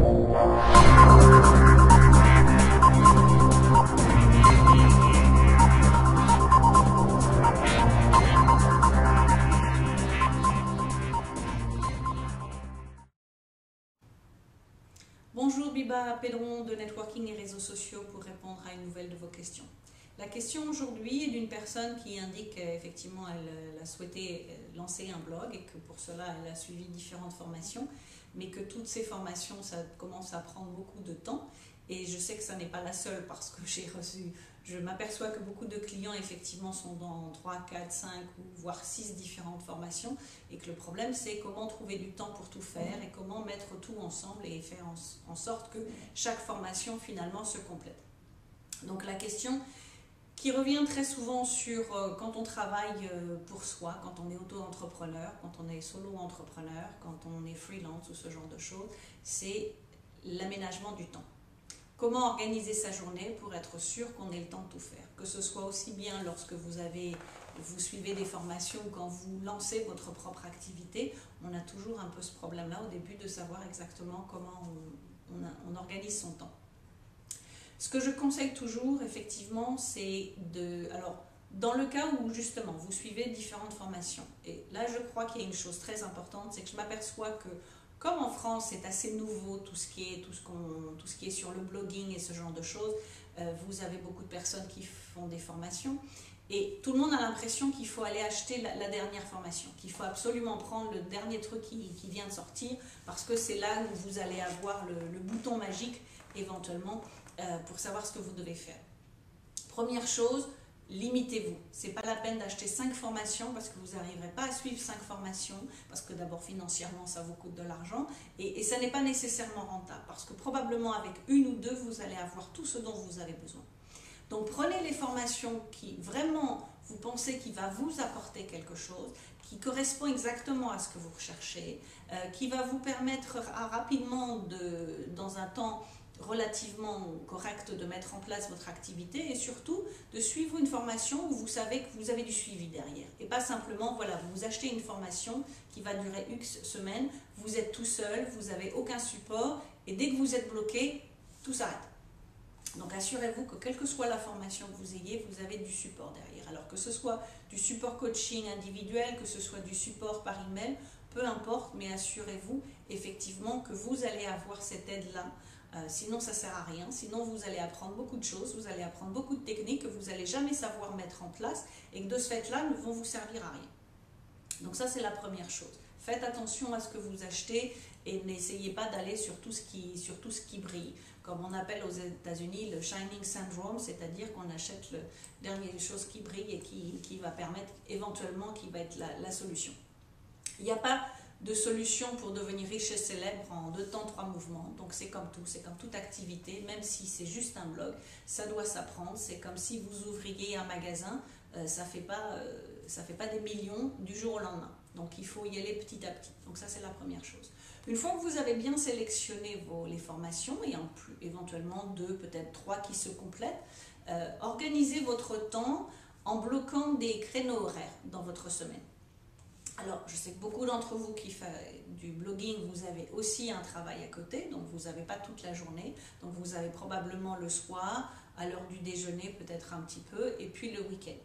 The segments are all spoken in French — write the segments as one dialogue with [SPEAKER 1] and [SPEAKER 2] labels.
[SPEAKER 1] Bonjour, Biba Pedron de Networking et Réseaux Sociaux pour répondre à une nouvelle de vos questions. La question aujourd'hui est d'une personne qui indique qu'effectivement elle a souhaité lancer un blog et que pour cela elle a suivi différentes formations, mais que toutes ces formations ça commence à prendre beaucoup de temps. Et je sais que ça n'est pas la seule parce que je m'aperçois que beaucoup de clients effectivement sont dans 3, 4, 5 ou voire 6 différentes formations et que le problème c'est comment trouver du temps pour tout faire et comment mettre tout ensemble et faire en sorte que chaque formation finalement se complète. Donc la question qui revient très souvent sur quand on travaille pour soi, quand on est auto-entrepreneur, quand on est solo-entrepreneur, quand on est freelance ou ce genre de choses, c'est l'aménagement du temps. Comment organiser sa journée pour être sûr qu'on ait le temps de tout faire. Que ce soit aussi bien lorsque vous suivez des formations ou quand vous lancez votre propre activité, on a toujours un peu ce problème-là au début de savoir exactement comment on organise son temps. Ce que je conseille toujours, effectivement, c'est alors, dans le cas où, justement, vous suivez différentes formations, et là, je crois qu'il y a une chose très importante, c'est que je m'aperçois que, comme en France, c'est assez nouveau, tout ce qui est sur le blogging et ce genre de choses, vous avez beaucoup de personnes qui font des formations, et tout le monde a l'impression qu'il faut aller acheter la dernière formation, qu'il faut absolument prendre le dernier truc qui vient de sortir, parce que c'est là où vous allez avoir le bouton magique, éventuellement, pour savoir ce que vous devez faire. Première chose, limitez-vous. Ce n'est pas la peine d'acheter 5 formations parce que vous n'arriverez pas à suivre 5 formations, parce que d'abord financièrement ça vous coûte de l'argent et ça n'est pas nécessairement rentable parce que probablement avec une ou deux vous allez avoir tout ce dont vous avez besoin. Donc prenez les formations qui vraiment vous pensez qui va vous apporter quelque chose, qui correspond exactement à ce que vous recherchez, qui va vous permettre rapidement dans un temps relativement correct de mettre en place votre activité et surtout de suivre une formation où vous savez que vous avez du suivi derrière et pas simplement voilà vous achetez une formation qui va durer X semaines, vous êtes tout seul, vous n'avez aucun support et dès que vous êtes bloqué, tout s'arrête. Donc assurez-vous que quelle que soit la formation que vous ayez, vous avez du support derrière. Alors que ce soit du support coaching individuel, que ce soit du support par email, peu importe, mais assurez-vous effectivement que vous allez avoir cette aide-là. Sinon ça ne sert à rien, sinon vous allez apprendre beaucoup de choses, vous allez apprendre beaucoup de techniques que vous n'allez jamais savoir mettre en place et que de ce fait-là ne vont vous servir à rien. Donc ça c'est la première chose. Faites attention à ce que vous achetez et n'essayez pas d'aller sur tout ce qui brille. Comme on appelle aux États-Unis le shining syndrome, c'est-à-dire qu'on achète le dernier chose qui brille et qui va permettre éventuellement qui va être la solution. Il n'y a pas de solution pour devenir riche et célèbre en 2 temps 3 mouvements. Donc c'est comme tout, c'est comme toute activité, même si c'est juste un blog, ça doit s'apprendre. C'est comme si vous ouvriez un magasin, ça fait pas des millions du jour au lendemain. Donc il faut y aller petit à petit. Donc ça c'est la première chose. Une fois que vous avez bien sélectionné les formations, et en plus éventuellement 2, peut-être 3 qui se complètent, organisez votre temps en bloquant des créneaux horaires dans votre semaine. Alors, je sais que beaucoup d'entre vous qui font du blogging, vous avez aussi un travail à côté, donc vous n'avez pas toute la journée, donc vous avez probablement le soir, à l'heure du déjeuner peut-être un petit peu, et puis le week-end.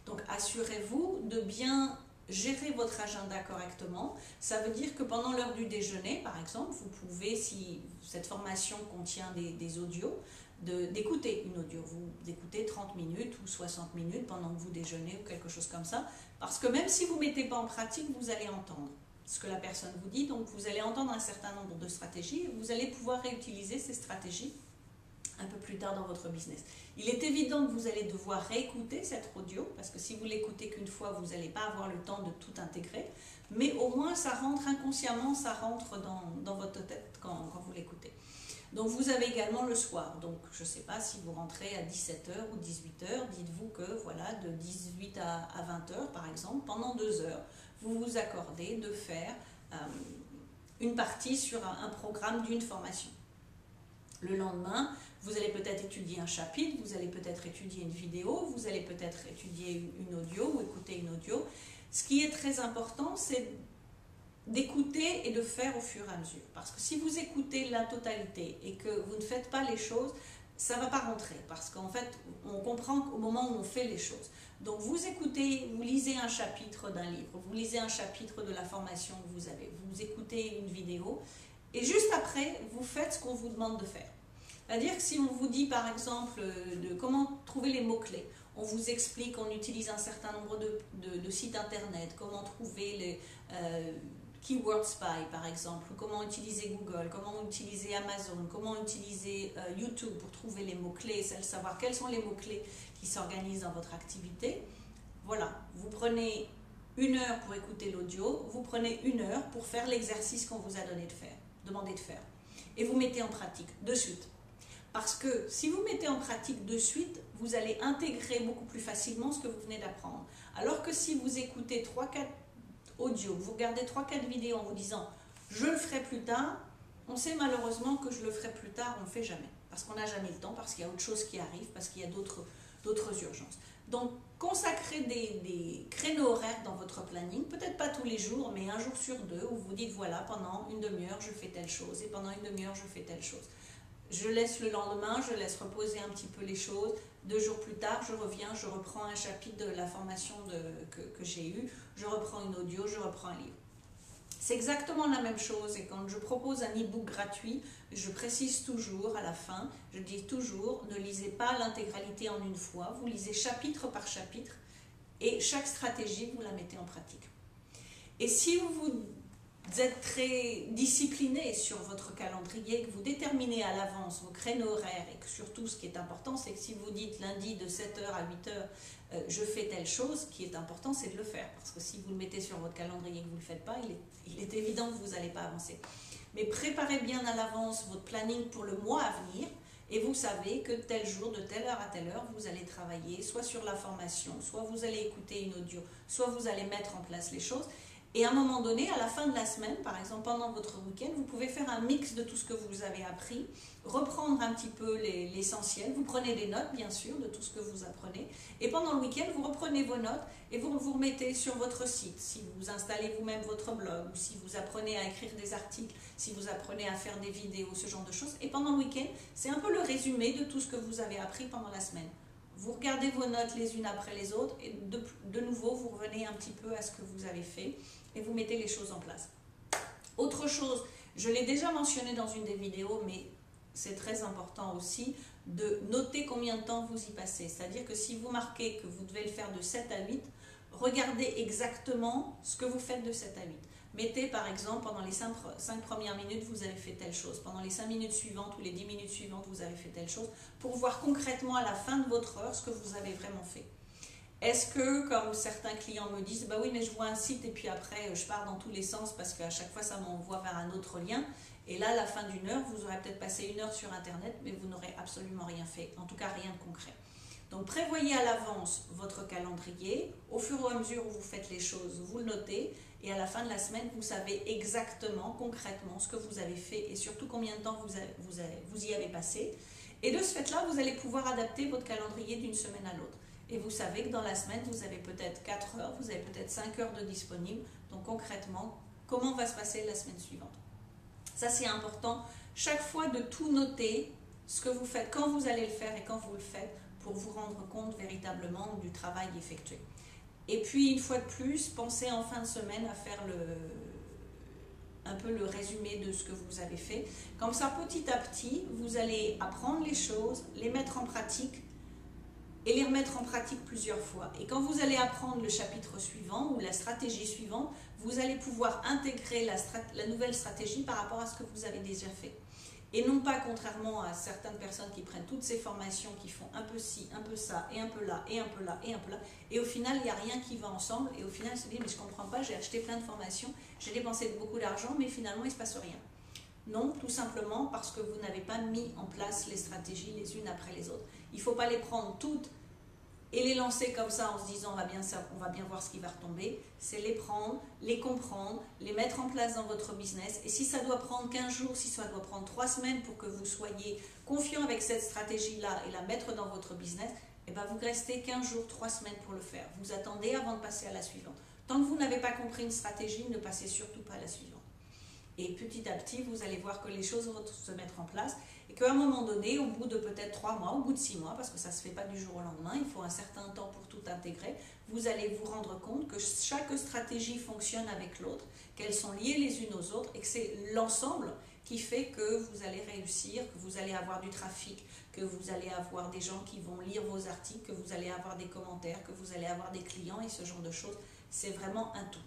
[SPEAKER 1] Donc assurez-vous de bien gérer votre agenda correctement. Ça veut dire que pendant l'heure du déjeuner, par exemple, vous pouvez, si cette formation contient des audios, d'écouter une audio. Vous écoutez 30 minutes ou 60 minutes pendant que vous déjeunez ou quelque chose comme ça. Parce que même si vous ne mettez pas en pratique, vous allez entendre ce que la personne vous dit. Donc vous allez entendre un certain nombre de stratégies et vous allez pouvoir réutiliser ces stratégies un peu plus tard dans votre business. Il est évident que vous allez devoir réécouter cette audio parce que si vous l'écoutez qu'une fois, vous n'allez pas avoir le temps de tout intégrer. Mais au moins, ça rentre inconsciemment, ça rentre dans votre tête quand vous l'écoutez. Donc vous avez également le soir, donc je ne sais pas si vous rentrez à 17h ou 18h, dites-vous que voilà, de 18 à 20h par exemple, pendant 2 heures, vous vous accordez de faire une partie sur un programme d'une formation. Le lendemain, vous allez peut-être étudier un chapitre, vous allez peut-être étudier une vidéo, vous allez peut-être étudier une audio ou écouter une audio. Ce qui est très important, c'est d'écouter et de faire au fur et à mesure. Parce que si vous écoutez la totalité et que vous ne faites pas les choses, ça ne va pas rentrer. Parce qu'en fait, on comprend qu'au moment où on fait les choses. Donc vous écoutez, vous lisez un chapitre d'un livre, vous lisez un chapitre de la formation que vous avez, vous écoutez une vidéo, et juste après, vous faites ce qu'on vous demande de faire. C'est-à-dire que si on vous dit par exemple de comment trouver les mots-clés, on vous explique, on utilise un certain nombre de sites internet, comment trouver les Keyword Spy par exemple, comment utiliser Google, comment utiliser Amazon, comment utiliser YouTube pour trouver les mots-clés, savoir quels sont les mots-clés qui s'organisent dans votre activité. Voilà, vous prenez 1 heure pour écouter l'audio, vous prenez 1 heure pour faire l'exercice qu'on vous a demandé de faire. Et vous mettez en pratique de suite. Parce que si vous mettez en pratique de suite, vous allez intégrer beaucoup plus facilement ce que vous venez d'apprendre. Alors que si vous écoutez 3-4 audios, vous regardez 3-4 vidéos en vous disant « je le ferai plus tard », on sait malheureusement que je le ferai plus tard, on ne le fait jamais. Parce qu'on n'a jamais le temps, parce qu'il y a autre chose qui arrive, parce qu'il y a d'autres urgences. Donc, consacrez des créneaux horaires dans votre planning, peut-être pas tous les jours, mais 1 jour sur 2, où vous dites « voilà, pendant 1 demi-heure, je fais telle chose, et pendant 1 demi-heure, je fais telle chose ». Je laisse le lendemain, je laisse reposer un petit peu les choses. 2 jours plus tard, je reviens, je reprends un chapitre de la formation que j'ai eue, je reprends une audio, je reprends un livre. C'est exactement la même chose et quand je propose un e-book gratuit, je précise toujours à la fin, je dis toujours, ne lisez pas l'intégralité en une fois, vous lisez chapitre par chapitre et chaque stratégie, vous la mettez en pratique. Et si vous êtes très discipliné sur votre calendrier, que vous déterminez à l'avance vos créneaux horaires et que surtout ce qui est important, c'est que si vous dites lundi de 7h à 8h, je fais telle chose, ce qui est important, c'est de le faire. Parce que si vous le mettez sur votre calendrier et que vous ne le faites pas, il est évident que vous n'allez pas avancer. Mais préparez bien à l'avance votre planning pour le mois à venir et vous savez que tel jour, de telle heure à telle heure, vous allez travailler soit sur la formation, soit vous allez écouter une audio, soit vous allez mettre en place les choses. Et à un moment donné, à la fin de la semaine, par exemple pendant votre week-end, vous pouvez faire un mix de tout ce que vous avez appris, reprendre un petit peu l'essentiel, vous prenez des notes bien sûr de tout ce que vous apprenez, et pendant le week-end, vous reprenez vos notes et vous vous remettez sur votre site. Si vous installez vous-même votre blog, ou si vous apprenez à écrire des articles, si vous apprenez à faire des vidéos, ce genre de choses, et pendant le week-end, c'est un peu le résumé de tout ce que vous avez appris pendant la semaine. Vous regardez vos notes les unes après les autres et de nouveau, vous revenez un petit peu à ce que vous avez fait et vous mettez les choses en place. Autre chose, je l'ai déjà mentionné dans une des vidéos, mais c'est très important aussi de noter combien de temps vous y passez. C'est-à-dire que si vous marquez que vous devez le faire de 7 à 8, regardez exactement ce que vous faites de 7 à 8. Mettez par exemple, pendant les 5 premières minutes, vous avez fait telle chose. Pendant les 5 minutes suivantes ou les 10 minutes suivantes, vous avez fait telle chose. Pour voir concrètement à la fin de votre heure ce que vous avez vraiment fait. Est-ce que, comme certains clients me disent, bah oui, mais je vois un site et puis après je pars dans tous les sens parce qu'à chaque fois ça m'envoie vers un autre lien. Et là, à la fin d'une heure, vous aurez peut-être passé 1 heure sur Internet, mais vous n'aurez absolument rien fait. En tout cas, rien de concret. Donc prévoyez à l'avance votre calendrier. Au fur et à mesure où vous faites les choses, vous le notez. Et à la fin de la semaine, vous savez exactement, concrètement, ce que vous avez fait et surtout combien de temps vous y avez passé. Et de ce fait-là, vous allez pouvoir adapter votre calendrier d'une semaine à l'autre. Et vous savez que dans la semaine, vous avez peut-être 4 heures, vous avez peut-être 5 heures de disponible. Donc concrètement, comment va se passer la semaine suivante? Ça, c'est important. Chaque fois de tout noter, ce que vous faites, quand vous allez le faire et quand vous le faites, pour vous rendre compte véritablement du travail effectué. Et puis, une fois de plus, pensez en fin de semaine à faire un peu le résumé de ce que vous avez fait. Comme ça, petit à petit, vous allez apprendre les choses, les mettre en pratique et les remettre en pratique plusieurs fois. Et quand vous allez apprendre le chapitre suivant ou la stratégie suivante, vous allez pouvoir intégrer la nouvelle stratégie par rapport à ce que vous avez déjà fait. Et non pas contrairement à certaines personnes qui prennent toutes ces formations, qui font un peu ci, un peu ça, et un peu là, et un peu là, et un peu là, et au final, il n'y a rien qui va ensemble, et au final, ils se disent, mais je ne comprends pas, j'ai acheté plein de formations, j'ai dépensé beaucoup d'argent, mais finalement, il ne se passe rien. Non, tout simplement parce que vous n'avez pas mis en place les stratégies les unes après les autres. Il ne faut pas les prendre toutes et les lancer comme ça en se disant on va bien voir ce qui va retomber. C'est les prendre, les comprendre, les mettre en place dans votre business. Et si ça doit prendre 15 jours, si ça doit prendre 3 semaines pour que vous soyez confiant avec cette stratégie-là et la mettre dans votre business, et bien vous restez 15 jours, 3 semaines pour le faire. Vous attendez avant de passer à la suivante. Tant que vous n'avez pas compris une stratégie, ne passez surtout pas à la suivante. Et petit à petit, vous allez voir que les choses vont se mettre en place et qu'à un moment donné, au bout de peut-être 3 mois, au bout de 6 mois, parce que ça ne se fait pas du jour au lendemain, il faut un certain temps pour tout intégrer, vous allez vous rendre compte que chaque stratégie fonctionne avec l'autre, qu'elles sont liées les unes aux autres et que c'est l'ensemble qui fait que vous allez réussir, que vous allez avoir du trafic, que vous allez avoir des gens qui vont lire vos articles, que vous allez avoir des commentaires, que vous allez avoir des clients et ce genre de choses. C'est vraiment un tout.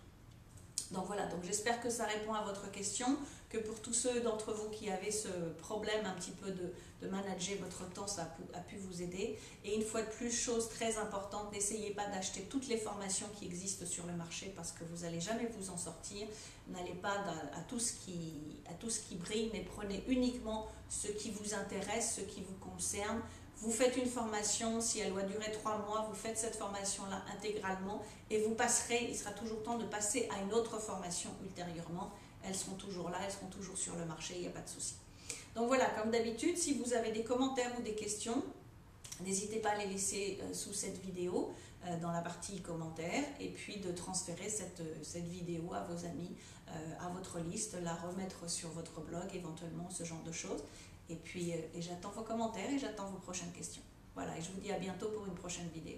[SPEAKER 1] Donc voilà, donc j'espère que ça répond à votre question, que pour tous ceux d'entre vous qui avaient ce problème un petit peu de manager votre temps, ça a pu vous aider. Et une fois de plus, chose très importante, n'essayez pas d'acheter toutes les formations qui existent sur le marché parce que vous n'allez jamais vous en sortir. N'allez pas à tout ce qui brille, mais prenez uniquement ce qui vous intéresse, ce qui vous concerne. Vous faites une formation, si elle doit durer 3 mois, vous faites cette formation-là intégralement et vous passerez, il sera toujours temps de passer à une autre formation ultérieurement. Elles seront toujours là, elles seront toujours sur le marché, il n'y a pas de souci. Donc voilà, comme d'habitude, si vous avez des commentaires ou des questions, n'hésitez pas à les laisser sous cette vidéo, dans la partie commentaires, et puis de transférer cette vidéo à vos amis, à votre liste, la remettre sur votre blog, éventuellement, ce genre de choses. Et puis, j'attends vos commentaires et j'attends vos prochaines questions. Voilà, et je vous dis à bientôt pour une prochaine vidéo.